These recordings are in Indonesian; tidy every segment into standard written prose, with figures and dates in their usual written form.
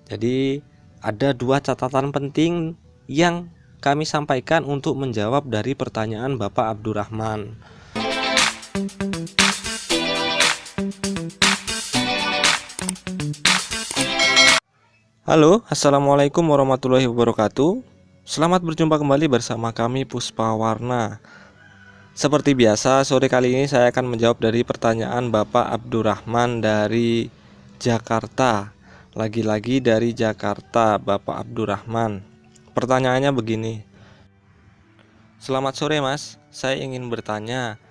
Jadi ada dua catatan penting yang kami sampaikan untuk menjawab dari pertanyaan Bapak Abdurrahman. Halo, assalamualaikum warahmatullahi wabarakatuh. Selamat berjumpa kembali bersama kami Puspa Warna. Seperti biasa, sore kali ini saya akan menjawab dari pertanyaan Bapak Abdurrahman dari Jakarta. Lagi-lagi dari Jakarta, Bapak Abdurrahman. Pertanyaannya begini. Selamat sore Mas, saya ingin bertanya.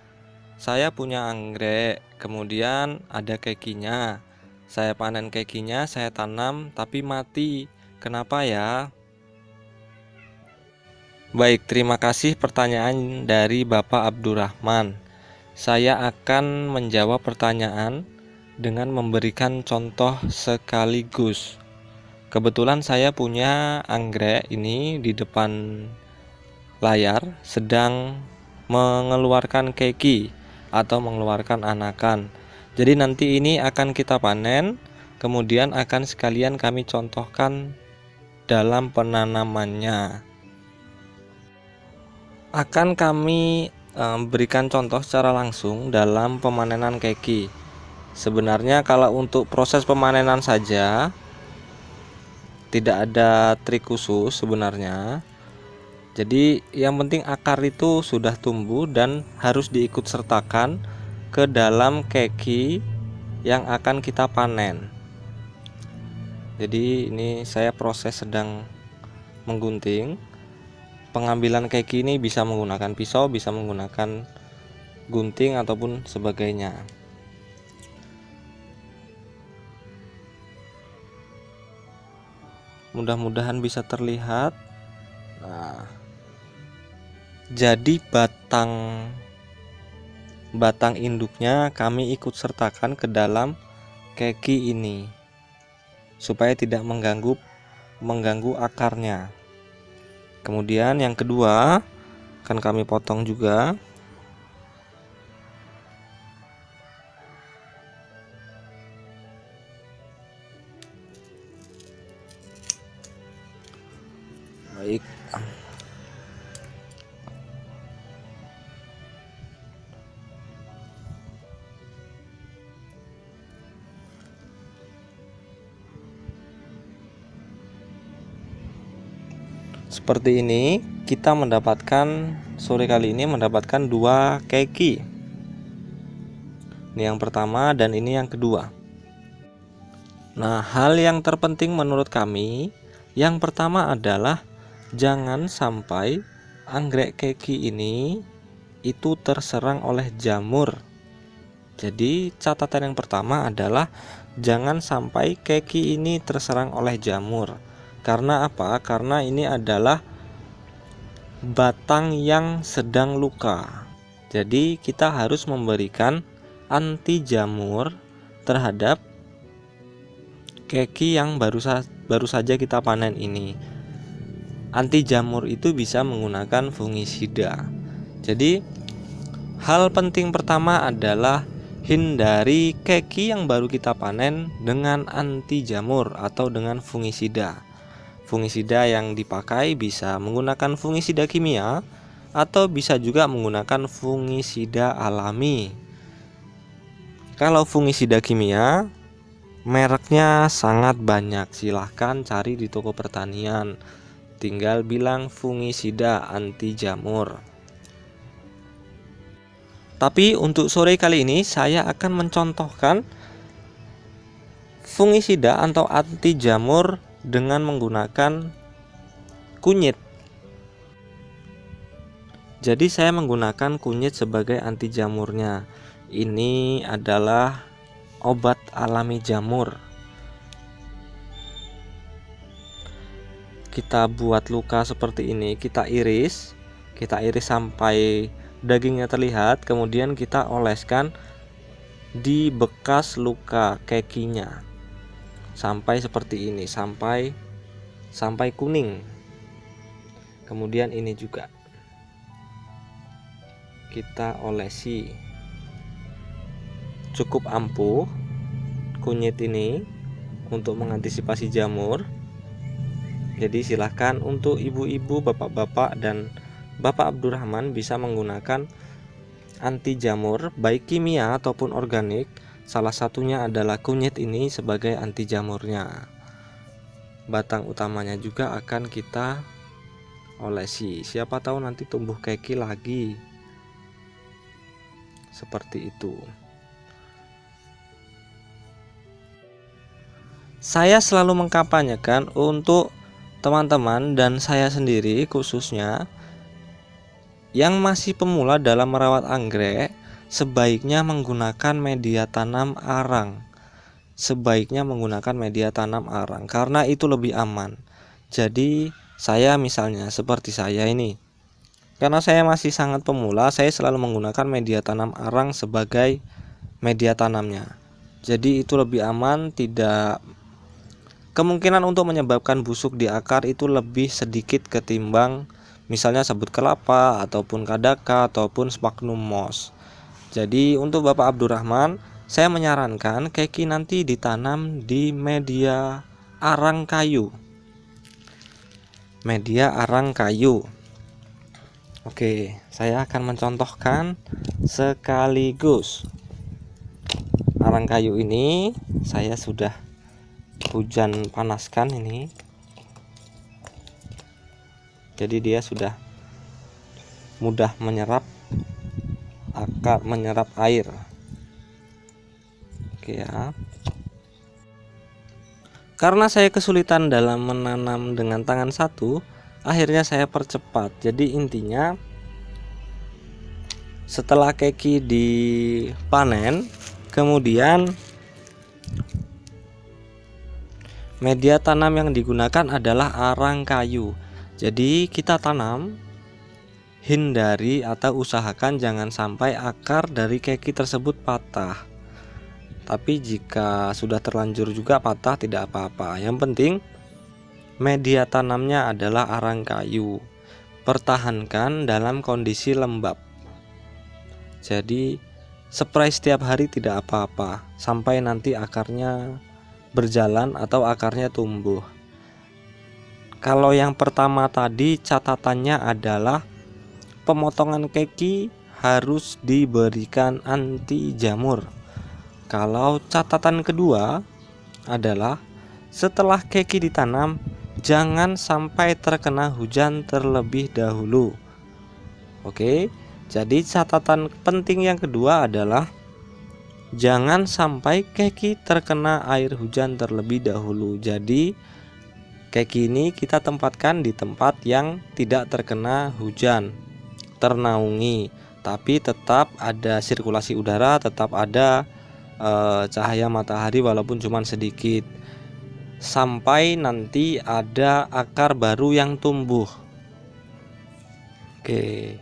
Saya punya anggrek, kemudian ada kekinya. Saya panen kekinya, saya tanam, tapi mati. Kenapa ya? Baik, terima kasih pertanyaan dari Bapak Abdurrahman. Saya akan menjawab pertanyaan dengan memberikan contoh sekaligus. Kebetulan saya punya anggrek ini di depan layar sedang mengeluarkan keki atau mengeluarkan anakan. Jadi nanti ini akan kita panen, kemudian akan sekalian kami contohkan dalam penanamannya. Akan kami berikan contoh secara langsung dalam pemanenan keki. Sebenarnya kalau untuk proses pemanenan saja tidak ada trik khusus sebenarnya. Jadi yang penting akar itu sudah tumbuh dan harus diikut sertakan ke dalam keki yang akan kita panen. Jadi ini saya proses sedang menggunting. Pengambilan keki ini bisa menggunakan pisau, bisa menggunakan gunting ataupun sebagainya. Mudah-mudahan bisa terlihat. Nah, jadi batang induknya kami ikut sertakan ke dalam keki ini supaya tidak mengganggu akarnya. Kemudian yang kedua akan kami potong juga. Baik. Seperti ini kita sore kali ini mendapatkan dua keki. Ini yang pertama dan ini yang kedua. Nah, hal yang terpenting menurut kami yang pertama adalah jangan sampai anggrek keki ini itu terserang oleh jamur. Jadi catatan yang pertama adalah jangan sampai keki ini terserang oleh jamur. Karena apa? Karena ini adalah batang yang sedang luka. Jadi kita harus memberikan anti jamur terhadap keki yang baru saja kita panen ini. Anti jamur itu bisa menggunakan fungisida. Jadi hal penting pertama adalah hindari keki yang baru kita panen dengan anti jamur atau dengan fungisida. Fungisida yang dipakai bisa menggunakan fungisida kimia atau bisa juga menggunakan fungisida alami. Kalau fungisida kimia mereknya sangat banyak, silahkan cari di toko pertanian. Tinggal bilang fungisida anti jamur. Tapi untuk sore kali ini saya akan mencontohkan fungisida atau anti jamur dengan menggunakan kunyit. Jadi saya menggunakan kunyit sebagai anti jamurnya. Ini adalah obat alami jamur. Kita buat luka seperti ini, kita iris sampai dagingnya terlihat, kemudian kita oleskan di bekas luka kekinya sampai seperti ini, sampai kuning. Kemudian ini juga kita olesi, cukup ampuh kunyit ini untuk mengantisipasi jamur. Jadi silahkan untuk ibu-ibu, bapak-bapak, dan Bapak Abdurrahman bisa menggunakan anti jamur baik kimia ataupun organik. Salah satunya adalah kunyit ini sebagai anti jamurnya. Batang utamanya juga akan kita olesi. Siapa tahu nanti tumbuh keki lagi. Seperti itu. Saya selalu mengkampanyekan untuk teman-teman dan saya sendiri khususnya yang masih pemula dalam merawat anggrek, sebaiknya menggunakan media tanam arang. Sebaiknya menggunakan media tanam arang karena itu lebih aman. Jadi saya misalnya seperti saya ini, karena saya masih sangat pemula, saya selalu menggunakan media tanam arang sebagai media tanamnya. Jadi itu lebih aman, tidak kemungkinan untuk menyebabkan busuk di akar itu lebih sedikit ketimbang misalnya sabut kelapa ataupun kadaka ataupun sphagnum moss. Jadi untuk Bapak Abdurrahman, saya menyarankan keki nanti ditanam di media arang kayu. Media arang kayu. Oke, saya akan mencontohkan sekaligus. Arang kayu ini saya sudah hujan panaskan ini. Jadi dia sudah mudah menyerap akar, menyerap air. Oke ya. Karena saya kesulitan dalam menanam dengan tangan satu, akhirnya saya percepat. Jadi intinya setelah keki dipanen, kemudian media tanam yang digunakan adalah arang kayu. Jadi kita tanam, hindari atau usahakan jangan sampai akar dari keki tersebut patah. Tapi jika sudah terlanjur juga patah tidak apa-apa. Yang penting media tanamnya adalah arang kayu. Pertahankan dalam kondisi lembab. Jadi spray setiap hari tidak apa-apa sampai nanti akarnya berjalan atau akarnya tumbuh. Kalau yang pertama tadi catatannya adalah pemotongan keki harus diberikan anti jamur. Kalau catatan kedua adalah setelah keki ditanam jangan sampai terkena hujan terlebih dahulu. Oke, jadi catatan penting yang kedua adalah jangan sampai keki terkena air hujan terlebih dahulu. Jadi keki ini kita tempatkan di tempat yang tidak terkena hujan, ternaungi, tapi tetap ada sirkulasi udara, tetap ada cahaya matahari walaupun cuma sedikit, sampai nanti ada akar baru yang tumbuh. Oke,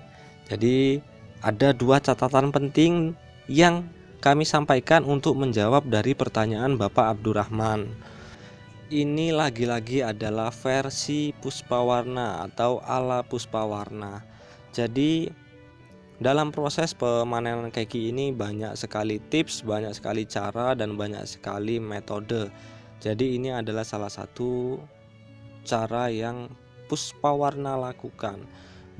jadi ada dua catatan penting yang kami sampaikan untuk menjawab dari pertanyaan Bapak Abdurrahman. Ini lagi-lagi adalah versi Puspawarna atau ala Puspawarna. Jadi dalam proses pemanenan keki ini banyak sekali tips, banyak sekali cara, dan banyak sekali metode. Jadi ini adalah salah satu cara yang Puspawarna lakukan.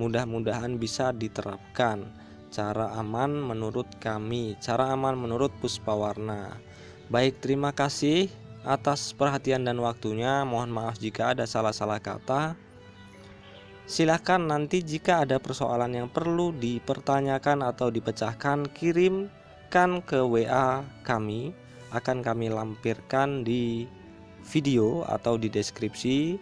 Mudah-mudahan bisa diterapkan. Cara aman menurut kami, cara aman menurut Puspawarna. Baik, terima kasih atas perhatian dan waktunya. Mohon maaf jika ada salah-salah kata. Silahkan nanti jika ada persoalan yang perlu dipertanyakan atau dipecahkan, kirimkan ke WA kami. Akan kami lampirkan di video atau di deskripsi.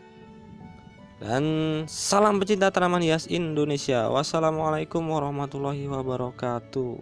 Dan salam pecinta tanaman hias Indonesia. Wassalamualaikum warahmatullahi wabarakatuh.